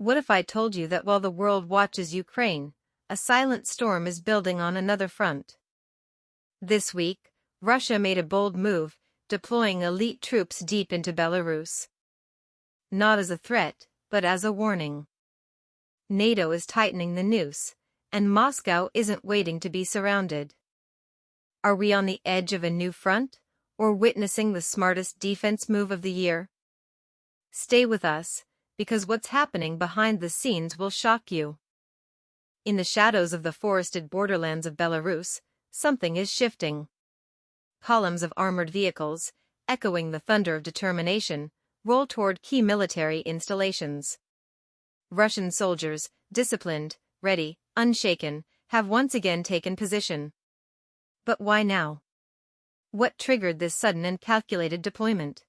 What if I told you that while the world watches Ukraine, a silent storm is building on another front? This week, Russia made a bold move, deploying elite troops deep into Belarus. Not as a threat, but as a warning. NATO is tightening the noose, and Moscow isn't waiting to be surrounded. Are we on the edge of a new front, or witnessing the smartest defense move of the year? Stay with us, because what's happening behind the scenes will shock you. In the shadows of the forested borderlands of Belarus, something is shifting. Columns of armored vehicles, echoing the thunder of determination, roll toward key military installations. Russian soldiers, disciplined, ready, unshaken, have once again taken position. But why now? What triggered this sudden and calculated deployment?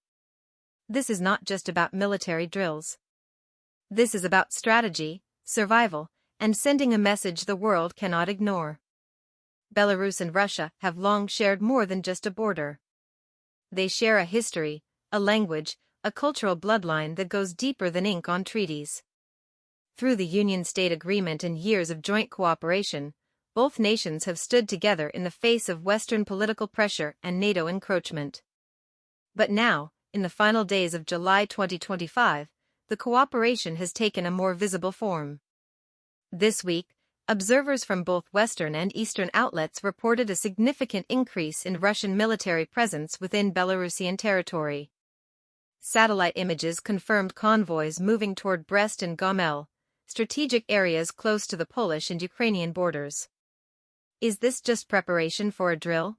This is not just about military drills. This is about strategy, survival, and sending a message the world cannot ignore. Belarus and Russia have long shared more than just a border. They share a history, a language, a cultural bloodline that goes deeper than ink on treaties. Through the Union State Agreement and years of joint cooperation, both nations have stood together in the face of Western political pressure and NATO encroachment. But now, in the final days of July 2025, the cooperation has taken a more visible form. This week, observers from both Western and Eastern outlets reported a significant increase in Russian military presence within Belarusian territory. Satellite images confirmed convoys moving toward Brest and Gomel, strategic areas close to the Polish and Ukrainian borders. Is this just preparation for a drill?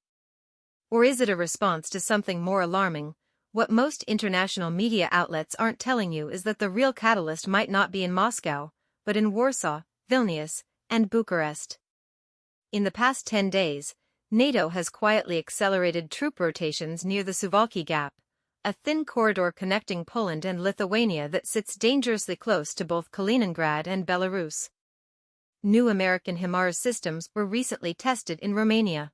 Or is it a response to something more alarming? What most international media outlets aren't telling you is that the real catalyst might not be in Moscow, but in Warsaw, Vilnius, and Bucharest. In the past 10 days, NATO has quietly accelerated troop rotations near the Suwalki Gap, a thin corridor connecting Poland and Lithuania that sits dangerously close to both Kaliningrad and Belarus. New American HIMARS systems were recently tested in Romania.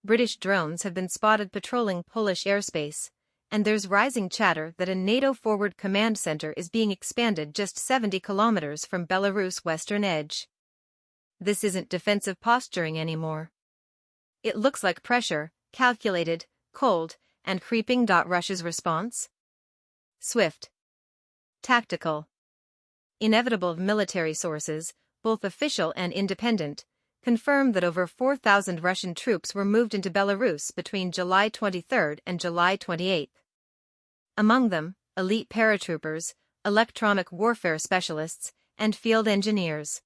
British drones have been spotted patrolling Polish airspace, and there's rising chatter that a NATO forward command center is being expanded just 70 kilometers from Belarus' western edge. This isn't defensive posturing anymore. It looks like pressure, calculated, cold, and creeping. Russia's response? Swift. Tactical. Inevitable. Military sources, both official and independent, confirmed that over 4,000 Russian troops were moved into Belarus between July 23 and July 28. Among them, elite paratroopers, electronic warfare specialists, and field engineers.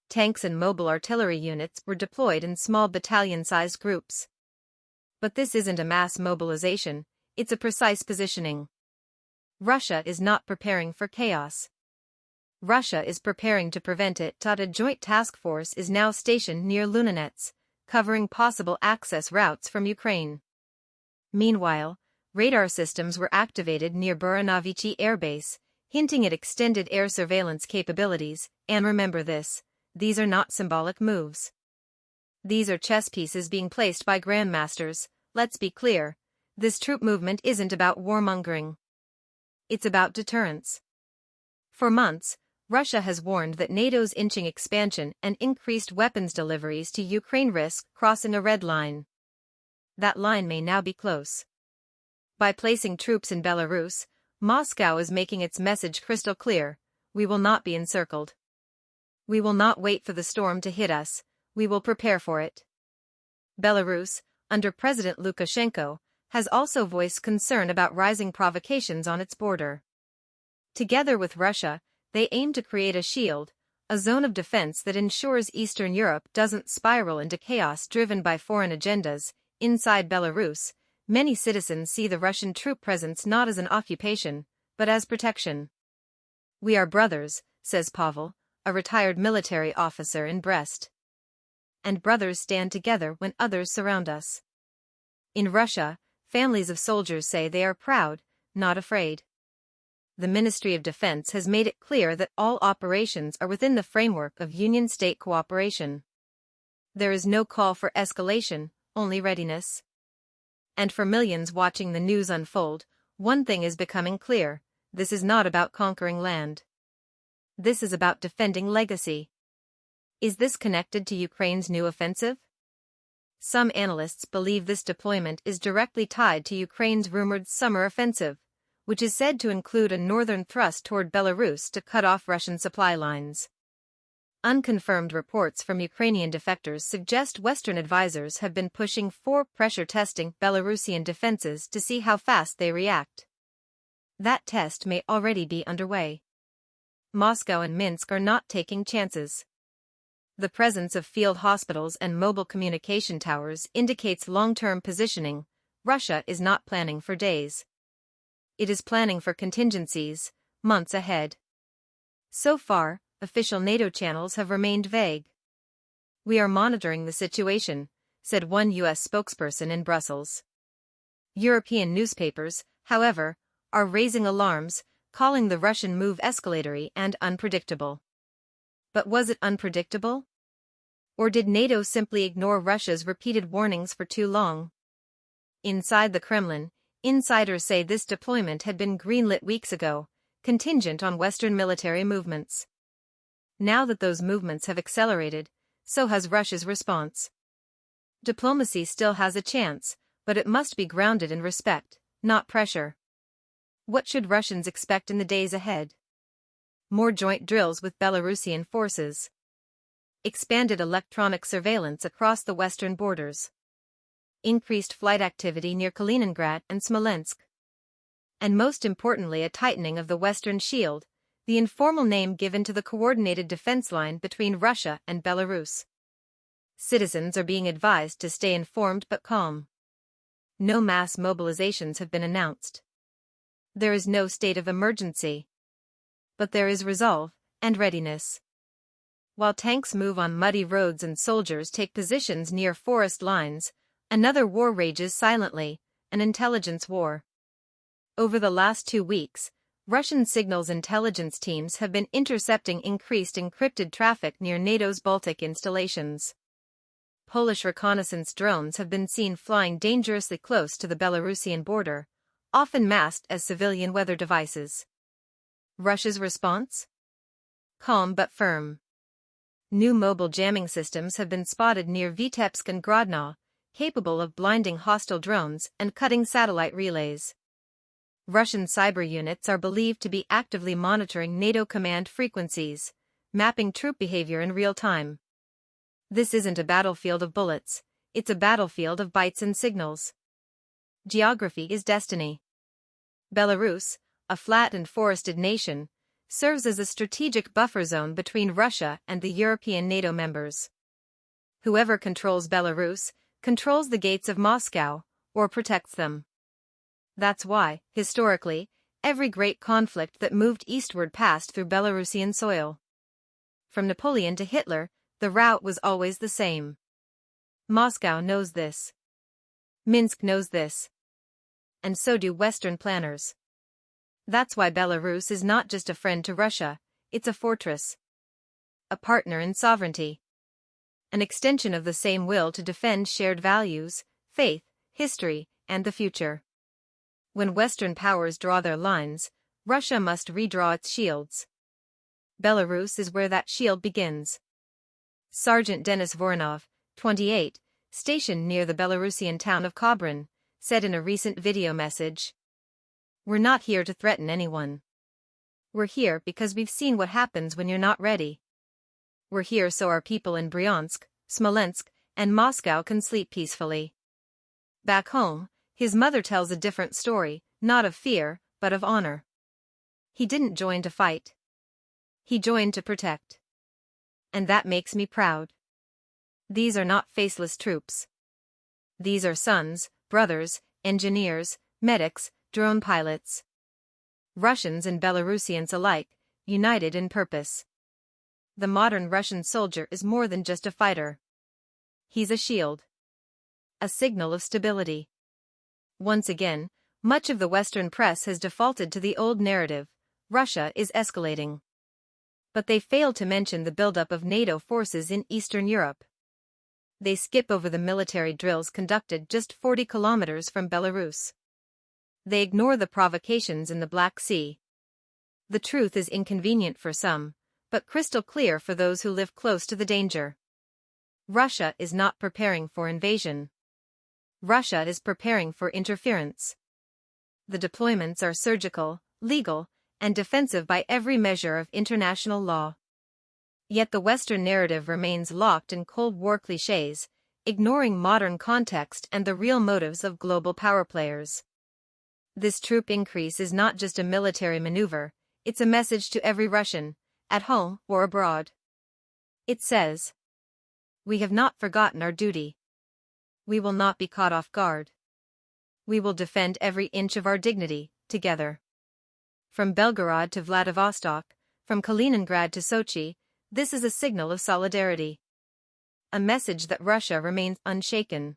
Tanks and mobile artillery units were deployed in small battalion-sized groups. But this isn't a mass mobilization, it's a precise positioning. Russia is not preparing for chaos. Russia is preparing to prevent it. A joint task force is now stationed near Lunanets, covering possible access routes from Ukraine. Meanwhile, radar systems were activated near Buranovichi Air Base, hinting at extended air surveillance capabilities. And remember this, these are not symbolic moves. These are chess pieces being placed by grandmasters. Let's be clear, this troop movement isn't about warmongering. It's about deterrence. For months, Russia has warned that NATO's inching expansion and increased weapons deliveries to Ukraine risk crossing a red line. That line may now be close. By placing troops in Belarus, Moscow is making its message crystal clear: we will not be encircled. We will not wait for the storm to hit us, we will prepare for it. Belarus, under President Lukashenko, has also voiced concern about rising provocations on its border. Together with Russia, they aim to create a shield, a zone of defense that ensures Eastern Europe doesn't spiral into chaos driven by foreign agendas. Inside Belarus, many citizens see the Russian troop presence not as an occupation, but as protection. We are brothers, says Pavel, a retired military officer in Brest. And brothers stand together when others surround us. In Russia, families of soldiers say they are proud, not afraid. The Ministry of Defense has made it clear that all operations are within the framework of Union-state cooperation. There is no call for escalation, only readiness. And for millions watching the news unfold, one thing is becoming clear: this is not about conquering land. This is about defending legacy. Is this connected to Ukraine's new offensive? Some analysts believe this deployment is directly tied to Ukraine's rumored summer offensive, which is said to include a northern thrust toward Belarus to cut off Russian supply lines. Unconfirmed reports from Ukrainian defectors suggest Western advisors have been pushing for pressure testing Belarusian defenses to see how fast they react. That test may already be underway. Moscow and Minsk are not taking chances. The presence of field hospitals and mobile communication towers indicates long-term positioning. Russia is not planning for days. It is planning for contingencies, months ahead. So far, official NATO channels have remained vague. "We are monitoring the situation," said one U.S. spokesperson in Brussels. European newspapers, however, are raising alarms, calling the Russian move escalatory and unpredictable. But was it unpredictable? Or did NATO simply ignore Russia's repeated warnings for too long? Inside the Kremlin, insiders say this deployment had been greenlit weeks ago, contingent on Western military movements. Now that those movements have accelerated, so has Russia's response. Diplomacy still has a chance, but it must be grounded in respect, not pressure. What should Russians expect in the days ahead? More joint drills with Belarusian forces. Expanded electronic surveillance across the western borders. Increased flight activity near Kaliningrad and Smolensk. And most importantly, a tightening of the Western Shield, the informal name given to the coordinated defense line between Russia and Belarus. Citizens are being advised to stay informed but calm. No mass mobilizations have been announced. There is no state of emergency. But there is resolve and readiness. While tanks move on muddy roads and soldiers take positions near forest lines, another war rages silently, an intelligence war. Over the last 2 weeks, Russian signals intelligence teams have been intercepting increased encrypted traffic near NATO's Baltic installations. Polish reconnaissance drones have been seen flying dangerously close to the Belarusian border, often masked as civilian weather devices. Russia's response? Calm but firm. New mobile jamming systems have been spotted near Vitebsk and Grodno, capable of blinding hostile drones and cutting satellite relays. Russian cyber units are believed to be actively monitoring NATO command frequencies, mapping troop behavior in real time. This isn't a battlefield of bullets, it's a battlefield of bytes and signals. Geography is destiny. Belarus, a flat and forested nation, serves as a strategic buffer zone between Russia and the European NATO members. Whoever controls Belarus controls the gates of Moscow, or protects them. That's why, historically, every great conflict that moved eastward passed through Belarusian soil. From Napoleon to Hitler, the route was always the same. Moscow knows this. Minsk knows this. And so do Western planners. That's why Belarus is not just a friend to Russia, it's a fortress. A partner in sovereignty. An extension of the same will to defend shared values, faith, history, and the future. When Western powers draw their lines, Russia must redraw its shields. Belarus is where that shield begins. Sergeant Denis Voronov, 28, stationed near the Belarusian town of Kobrin, said in a recent video message, "We're not here to threaten anyone. We're here because we've seen what happens when you're not ready. We're here so our people in Bryansk, Smolensk, and Moscow can sleep peacefully." Back home, his mother tells a different story, not of fear, but of honor. He didn't join to fight. He joined to protect. And that makes me proud. These are not faceless troops. These are sons, brothers, engineers, medics, drone pilots. Russians and Belarusians alike, united in purpose. The modern Russian soldier is more than just a fighter. He's a shield. A signal of stability. Once again, much of the Western press has defaulted to the old narrative, Russia is escalating. But they fail to mention the buildup of NATO forces in Eastern Europe. They skip over the military drills conducted just 40 kilometers from Belarus. They ignore the provocations in the Black Sea. The truth is inconvenient for some, but crystal clear for those who live close to the danger. Russia is not preparing for invasion. Russia is preparing for interference. The deployments are surgical, legal, and defensive by every measure of international law. Yet the Western narrative remains locked in Cold War clichés, ignoring modern context and the real motives of global power players. This troop increase is not just a military maneuver, it's a message to every Russian, at home or abroad. It says, "We have not forgotten our duty. We will not be caught off guard. We will defend every inch of our dignity, together." From Belgorod to Vladivostok, from Kaliningrad to Sochi, this is a signal of solidarity. A message that Russia remains unshaken.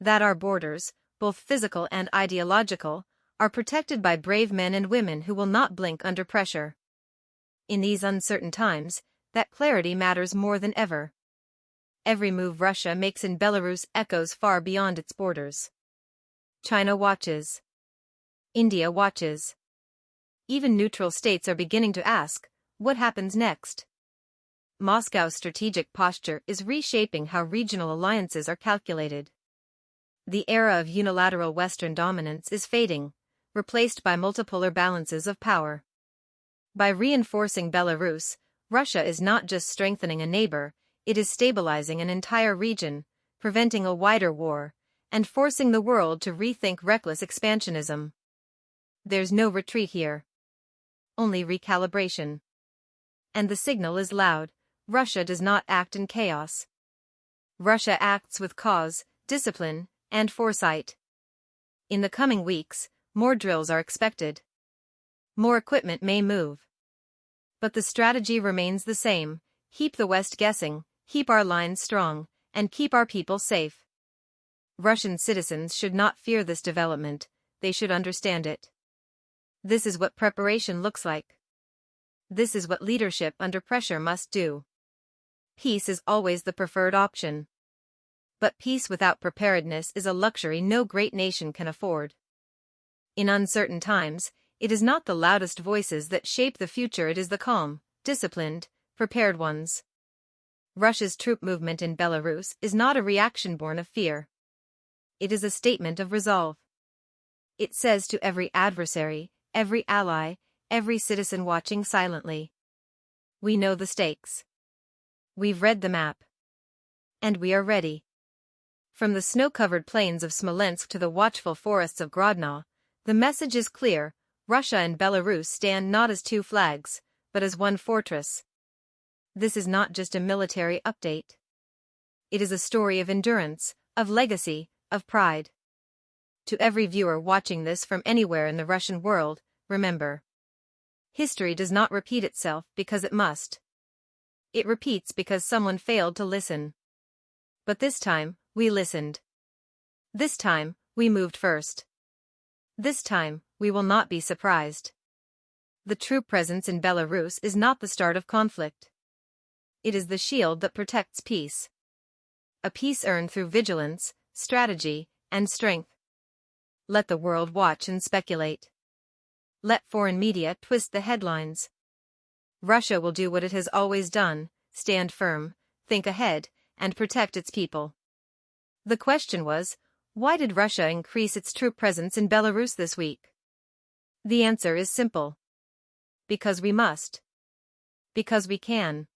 That our borders, both physical and ideological, are protected by brave men and women who will not blink under pressure. In these uncertain times, that clarity matters more than ever. Every move Russia makes in Belarus echoes far beyond its borders. China watches. India watches. Even neutral states are beginning to ask, what happens next? Moscow's strategic posture is reshaping how regional alliances are calculated. The era of unilateral Western dominance is fading, replaced by multipolar balances of power. By reinforcing Belarus, Russia is not just strengthening a neighbor, it is stabilizing an entire region, preventing a wider war, and forcing the world to rethink reckless expansionism. There's no retreat here. Only recalibration. And the signal is loud. Russia does not act in chaos. Russia acts with cause, discipline, and foresight. In the coming weeks, more drills are expected. More equipment may move. But the strategy remains the same: keep the West guessing, keep our lines strong, and keep our people safe. Russian citizens should not fear this development, they should understand it. This is what preparation looks like. This is what leadership under pressure must do. Peace is always the preferred option. But peace without preparedness is a luxury no great nation can afford. In uncertain times, it is not the loudest voices that shape the future, it is the calm, disciplined, prepared ones. Russia's troop movement in Belarus is not a reaction born of fear. It is a statement of resolve. It says to every adversary, every ally, every citizen watching silently: we know the stakes. We've read the map. And we are ready. From the snow-covered plains of Smolensk to the watchful forests of Grodno, the message is clear: Russia and Belarus stand not as two flags, but as one fortress. This is not just a military update. It is a story of endurance, of legacy, of pride. To every viewer watching this from anywhere in the Russian world, remember: history does not repeat itself because it must. It repeats because someone failed to listen. But this time, we listened. This time, we moved first. This time, we will not be surprised. The true presence in Belarus is not the start of conflict. It is the shield that protects peace. A peace earned through vigilance, strategy, and strength. Let the world watch and speculate. Let foreign media twist the headlines. Russia will do what it has always done: stand firm, think ahead, and protect its people. The question was, why did Russia increase its troop presence in Belarus this week? The answer is simple. Because we must. Because we can.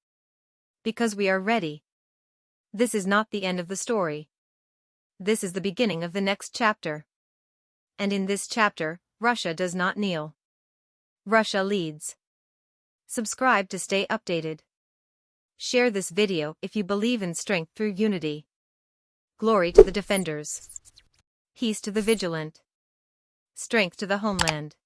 Because we are ready. This is not the end of the story. This is the beginning of the next chapter. And in this chapter, Russia does not kneel. Russia leads. Subscribe to stay updated. Share this video if you believe in strength through unity. Glory to the defenders. Peace to the vigilant. Strength to the homeland.